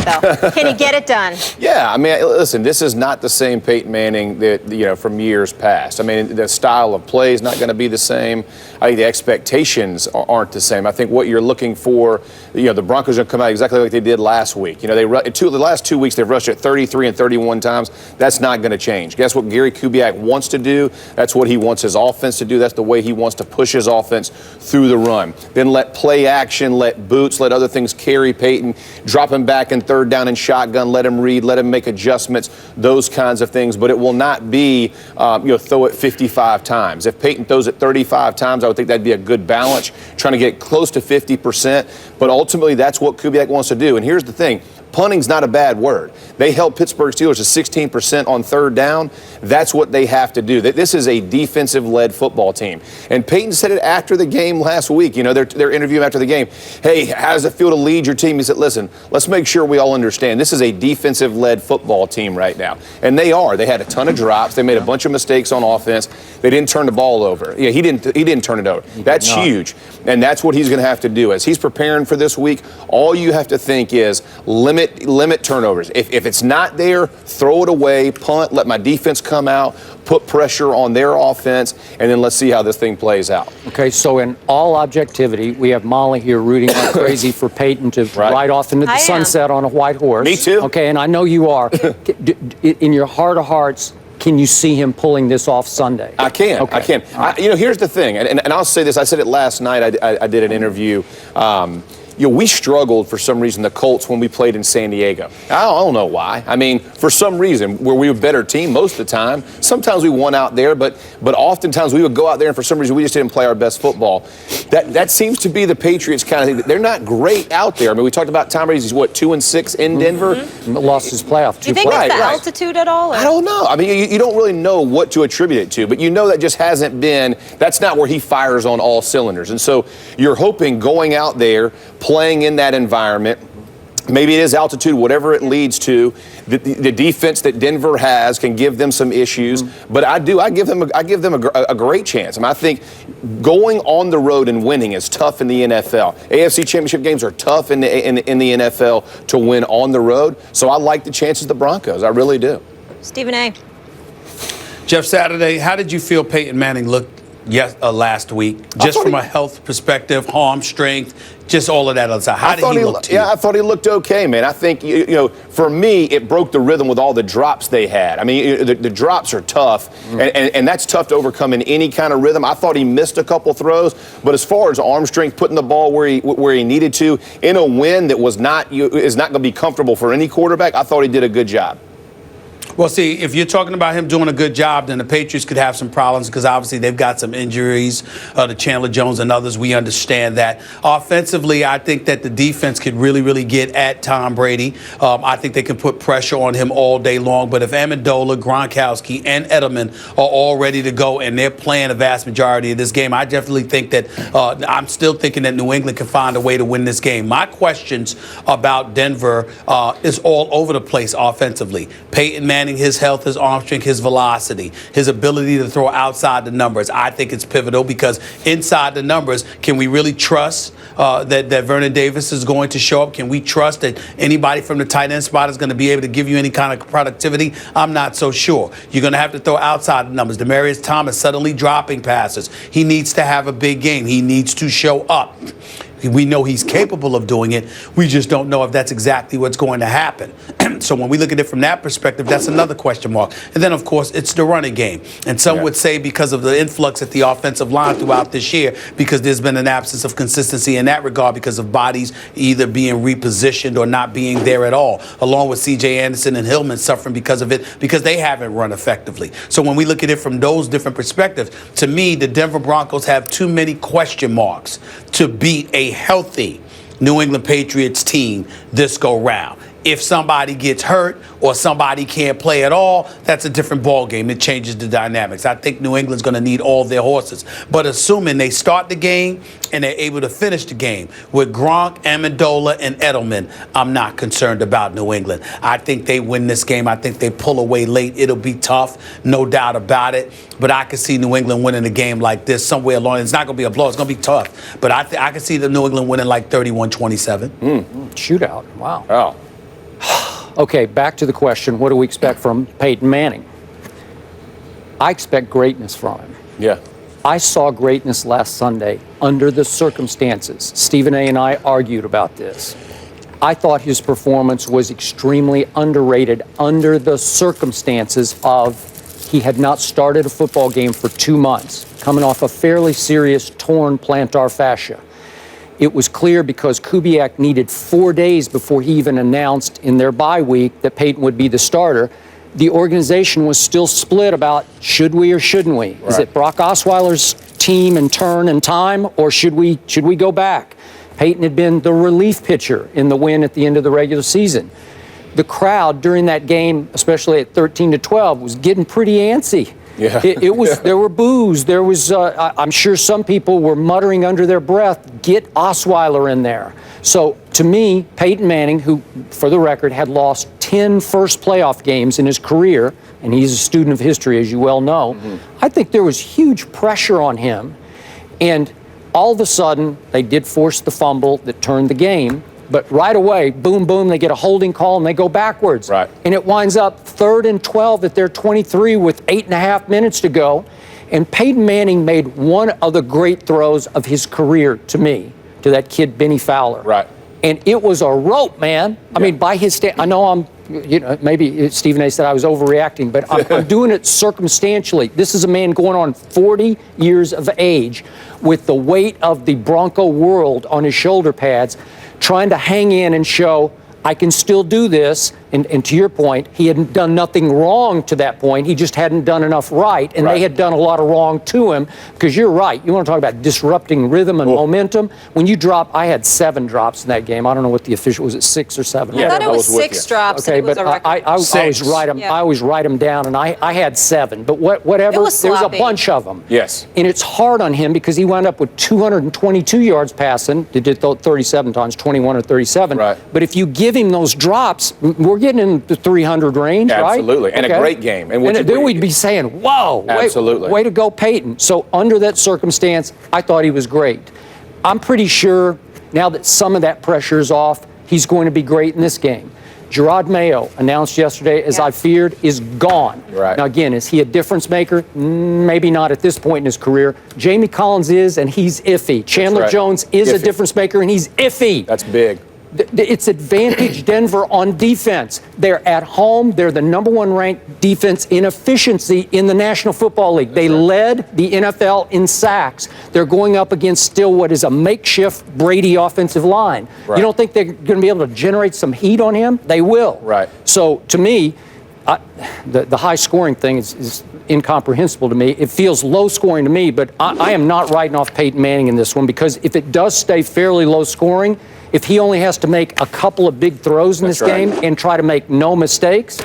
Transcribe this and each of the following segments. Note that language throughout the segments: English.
though. Can he get it done? Yeah, I mean, listen, this is not the same Peyton Manning that, from years past. I mean, the style of play is not going to be the same. I think the expectations aren't the same. I think what you're looking for, the Broncos are going to come out exactly like they did last week. The last 2 weeks they've rushed it 33 and 31 times. That's not going to change. Guess what Gary Kubiak wants to do? That's what he wants his offense to do. That's the way he wants to push his offense through the run. Then let play action, let boots, let other things carry Peyton, drop him back in third down and shotgun, let him read, let him make adjustments, those kinds of things. But it will not be, throw it 55 times. If Peyton throws it 35 times, I would think that'd be a good balance, trying to get close to 50%. But ultimately, that's what Kubiak wants to do. And here's the thing. Punting's not a bad word. They held Pittsburgh Steelers to 16% on third down. That's what they have to do. This is a defensive-led football team. And Peyton said it after the game last week. Their interview after the game. Hey, how does it feel to lead your team? He said, listen, let's make sure we all understand. This is a defensive-led football team right now. And they are. They had a ton of drops. They made a bunch of mistakes on offense. They didn't turn the ball over. Yeah, he didn't turn it over. That's huge. And that's what he's going to have to do. As he's preparing for this week, all you have to think is limit turnovers. If it's not there, throw it away, punt, let my defense come out, put pressure on their offense, and then let's see how this thing plays out. Okay, so in all objectivity, we have Molly here rooting like crazy for Peyton to ride off into the sunset on a white horse. Me too. Okay, and I know you are. In your heart of hearts, can you see him pulling this off Sunday? I can. Okay. I can. Here's the thing, and I'll say this. I said it last night. I did an interview. We struggled for some reason, the Colts, when we played in San Diego. I don't know why. I mean, for some reason, where we were a better team most of the time. Sometimes we won out there, but oftentimes we would go out there and for some reason we just didn't play our best football. That seems to be the Patriots kind of thing. They're not great out there. I mean, we talked about Tom Brady's, 2-6 in Denver. Mm-hmm. Lost his playoff. Do you think it's the altitude at all? Or? I don't know. I mean, you don't really know what to attribute it to, but that just hasn't been, that's not where he fires on all cylinders. And so you're hoping going out there, playing in that environment, maybe it is altitude, whatever it leads to, the defense that Denver has can give them some issues, but I give them a great chance. I mean, I think going on the road and winning is tough in the NFL. AFC Championship games are tough in the NFL to win on the road, so I like the chances of the Broncos. I really do. Stephen A. Jeff Saturday, how did you feel Peyton Manning looked last week, just from a health perspective, arm strength, just all of that other side? How did he look to you? Yeah, I thought he looked okay, man. I think, for me, it broke the rhythm with all the drops they had. I mean, the drops are tough, and that's tough to overcome in any kind of rhythm. I thought he missed a couple throws, but as far as arm strength, putting the ball where he needed to, in a win that is not going to be comfortable for any quarterback, I thought he did a good job. Well, see, if you're talking about him doing a good job, then the Patriots could have some problems because obviously they've got some injuries, to Chandler Jones and others. We understand that. Offensively, I think that the defense could really, really get at Tom Brady. I think they can put pressure on him all day long. But if Amendola, Gronkowski, and Edelman are all ready to go and they're playing a vast majority of this game, I definitely think that I'm still thinking that New England can find a way to win this game. My questions about Denver is all over the place offensively. Peyton Manning, his health, his arm strength, his velocity, his ability to throw outside the numbers. I think it's pivotal because inside the numbers, can we really trust that Vernon Davis is going to show up? Can we trust that anybody from the tight end spot is going to be able to give you any kind of productivity? I'm not so sure. You're going to have to throw outside the numbers. Demaryius Thomas suddenly dropping passes. He needs to have a big game. He needs to show up. We know he's capable of doing it. We just don't know if that's exactly what's going to happen. So when we look at it from that perspective, that's another question mark. And then, of course, it's the running game. And some would say because of the influx at the offensive line throughout this year, because there's been an absence of consistency in that regard because of bodies either being repositioned or not being there at all, along with C.J. Anderson and Hillman suffering because of it, because they haven't run effectively. So when we look at it from those different perspectives, to me, the Denver Broncos have too many question marks to beat a healthy New England Patriots team this go round. If somebody gets hurt or somebody can't play at all, that's a different ballgame. It changes the dynamics. I think New England's going to need all their horses. But assuming they start the game and they're able to finish the game with Gronk, Amendola, and Edelman, I'm not concerned about New England. I think they win this game. I think they pull away late. It'll be tough, no doubt about it. But I can see New England winning a game like this somewhere along. It's not going to be a blow. It's going to be tough. But I can see the New England winning like 31-27. Shootout. Wow. Oh. Okay, back to the question, what do we expect from Peyton Manning? I expect greatness from him. Yeah. I saw greatness last Sunday under the circumstances. Stephen A. and I argued about this. I thought his performance was extremely underrated under the circumstances of he had not started a football game for 2 months, coming off a fairly serious torn plantar fascia. It was clear because Kubiak needed 4 days before he even announced in their bye week that Peyton would be the starter. The organization was still split about should we or shouldn't we? Right. Is it Brock Osweiler's team and turn and time, or should we go back? Peyton had been the relief pitcher in the win at the end of the regular season. The crowd during that game, especially at 13-12, was getting pretty antsy. Yeah. It was. There were boos. There was. I'm sure some people were muttering under their breath, "Get Osweiler in there." So to me, Peyton Manning, who, for the record, had lost 10 first playoff games in his career, and he's a student of history, as you well know, I think there was huge pressure on him, and all of a sudden they did force the fumble that turned the game. But right away, boom, boom, they get a holding call and they go backwards. Right. And it winds up 3rd and 12 at their 23 with 8.5 minutes to go. And Peyton Manning made one of the great throws of his career to me, to that kid, Benny Fowler. Right. And it was a rope, man. I mean, by his I know maybe Stephen A. said I was overreacting, but I'm doing it circumstantially. This is a man going on 40 years of age with the weight of the Bronco world on his shoulder pads, trying to hang in and show I can still do this. And to your point, he hadn't done nothing wrong to that point. He just hadn't done enough right. And they had done a lot of wrong to him. Because you're right. You want to talk about disrupting rhythm and momentum. When you drop, I had 7 drops in that game. I don't know what the official was. It 6 or 7? I thought it was 6 drops. Okay, and it was but a record. I always write them. I always write them down, and I had 7. But whatever. It was there was a sloppy. bunch of them. Yes. And it's hard on him because he wound up with 222 yards passing. He did 37 times, 21 or 37. Right. But if you give him those drops, we're getting in the 300 range, right? Absolutely. And a great game. And then we'd be saying, whoa, absolutely. Way to go, Peyton. So under that circumstance, I thought he was great. I'm pretty sure now that some of that pressure is off, he's going to be great in this game. Gerard Mayo, announced yesterday, as I feared, is gone. Right. Now, again, is he a difference maker? Maybe not at this point in his career. Jamie Collins is, and he's iffy. Chandler Jones is a difference maker, and he's iffy. That's big. It's advantage Denver on defense. They're at home. They're the #1 ranked defense in efficiency in the National Football League. They led the NFL in sacks. They're going up against still what is a makeshift Brady offensive line. Right. You don't think they're going to be able to generate some heat on him? They will. Right. So to me, the high scoring thing is incomprehensible to me. It feels low scoring to me, but I am not writing off Peyton Manning in this one, because if it does stay fairly low scoring, if he only has to make a couple of big throws in this game and try to make no mistakes,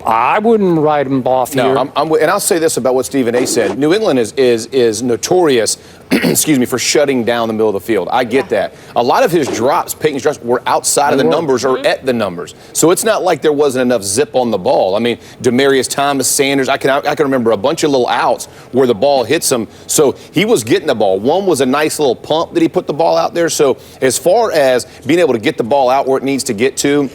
I wouldn't write him off here. No, and I'll say this about what Stephen A. said. New England is notorious, excuse me, for shutting down the middle of the field. I get that. A lot of his drops, Peyton's drops, were outside of the numbers or at the numbers. So it's not like there wasn't enough zip on the ball. I mean, Demarius Thomas, Sanders, I can remember a bunch of little outs where the ball hits him. So he was getting the ball. One was a nice little pump that he put the ball out there. So as far as being able to get the ball out where it needs to get to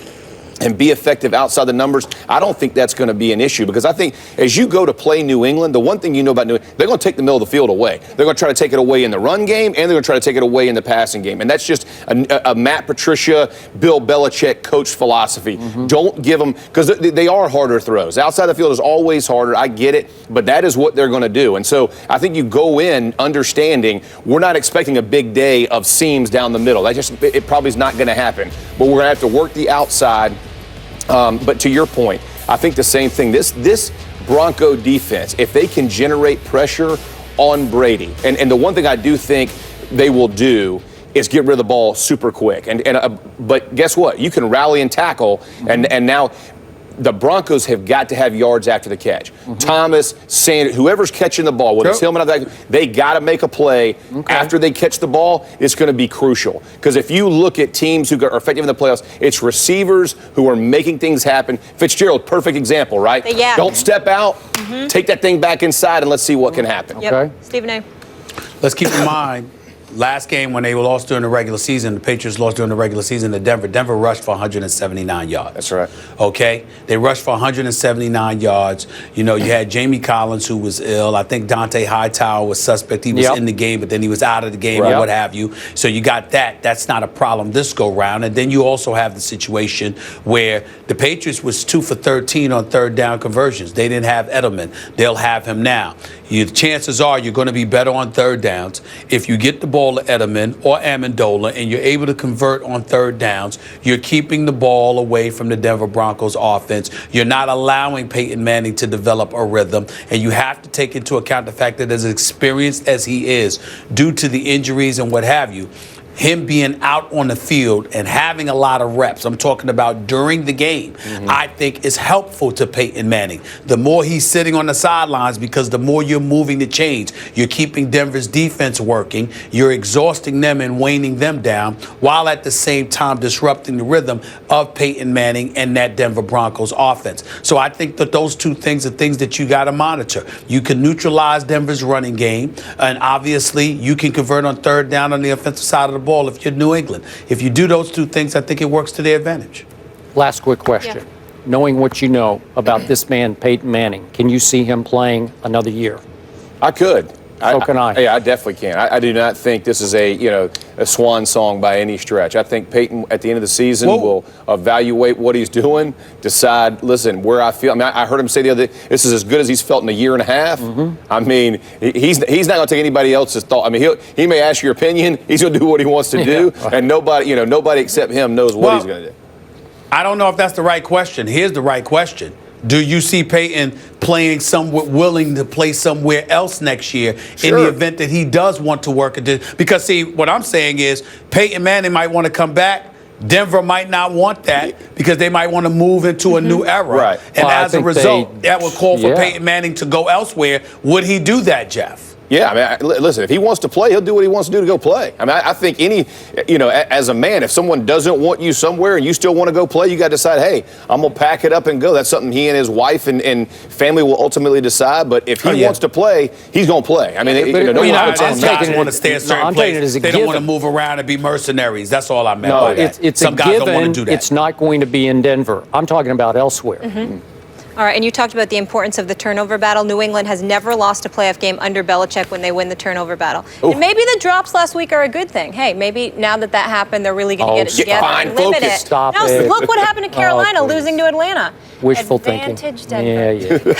and be effective outside the numbers, I don't think that's going to be an issue, because I think as you go to play New England, the one thing you know about New England, they're going to take the middle of the field away. They're going to try to take it away in the run game, and they're going to try to take it away in the passing game. And that's just a Matt Patricia, Bill Belichick coach philosophy. Don't give them, because they are harder throws. Outside the field is always harder. I get it, but that is what they're going to do. And so I think you go in understanding we're not expecting a big day of seams down the middle. It probably is not going to happen. But we're going to have to work the outside. But to your point, I think the same thing. This Bronco defense, if they can generate pressure on Brady, and the one thing I do think they will do is get rid of the ball super quick. But guess what? You can rally and tackle, and now the Broncos have got to have yards after the catch. Thomas, Sanders, whoever's catching the ball, whether it's Hillman, they got to make a play after they catch the ball. It's going to be crucial, because if you look at teams who are effective in the playoffs, it's receivers who are making things happen. Fitzgerald, perfect example, right? Yeah. Don't step out, take that thing back inside, and let's see what can happen. Yep. Stephen A. Let's keep in mind last game when they lost during the regular season, the Patriots lost during the regular season to Denver. Denver rushed for 179 yards. That's right. Okay? They rushed for 179 yards. You know, you had Jamie Collins, who was ill. I think Dante Hightower was suspect. He was in the game, but then he was out of the game or what have you. So you got that. That's not a problem this go round. And then you also have the situation where the Patriots was 2 for 13 on third down conversions. They didn't have Edelman. They'll have him now. The chances are you're going to be better on third downs if you get the ball to Edelman or Amendola and you're able to convert on third downs. You're keeping the ball away from the Denver Broncos offense. You're not allowing Peyton Manning to develop a rhythm. And you have to take into account the fact that as experienced as he is, due to the injuries and what have you, him being out on the field and having a lot of reps, I'm talking about during the game, I think is helpful to Peyton Manning. The more he's sitting on the sidelines, because the more you're moving the chains, you're keeping Denver's defense working, you're exhausting them and waning them down, while at the same time disrupting the rhythm of Peyton Manning and that Denver Broncos offense. So I think that those two things are things that you got to monitor. You can neutralize Denver's running game, and obviously you can convert on third down on the offensive side of the ball if you're New England. If you do those two things, I think it works to their advantage. Last quick question. Yeah. Knowing what you know about this man, Peyton Manning, can you see him playing another year? I could. So can I. Yeah, I definitely can. I do not think this is a swan song by any stretch. I think Peyton at the end of the season will evaluate what he's doing, decide, listen, where I feel. I mean, I heard him say the other day, this is as good as he's felt in a year and a half. I mean, he's not going to take anybody else's thought. I mean, he may ask your opinion. He's going to do what he wants to do, and nobody except him knows what he's going to do. I don't know if that's the right question. Here's the right question. Do you see Peyton playing somewhere, willing to play somewhere else next year in the event that he does want to work? Because, see, what I'm saying is Peyton Manning might want to come back. Denver might not want that because they might want to move into a new era. Right. And as a result, that would call for Peyton Manning to go elsewhere. Would he do that, Jeff? Yeah, I mean, listen, if he wants to play, he'll do what he wants to do to go play. I mean, I think as a man, if someone doesn't want you somewhere and you still want to go play, you got to decide, hey, I'm going to pack it up and go. That's something he and his wife and family will ultimately decide. But if he wants to play, he's going to play. I mean, guys want to stay a certain place. They don't want to move around and be mercenaries. That's all I meant by that. Some guys don't want to do that. It's not going to be in Denver. I'm talking about elsewhere. All right, and you talked about the importance of the turnover battle. New England has never lost a playoff game under Belichick when they win the turnover battle. And maybe the drops last week are a good thing. Hey, maybe now that happened, they're really going to get it together and limit it. Stop no, it. Look what happened to Carolina losing to Atlanta. Wishful thinking. Advantage Denver. Yeah.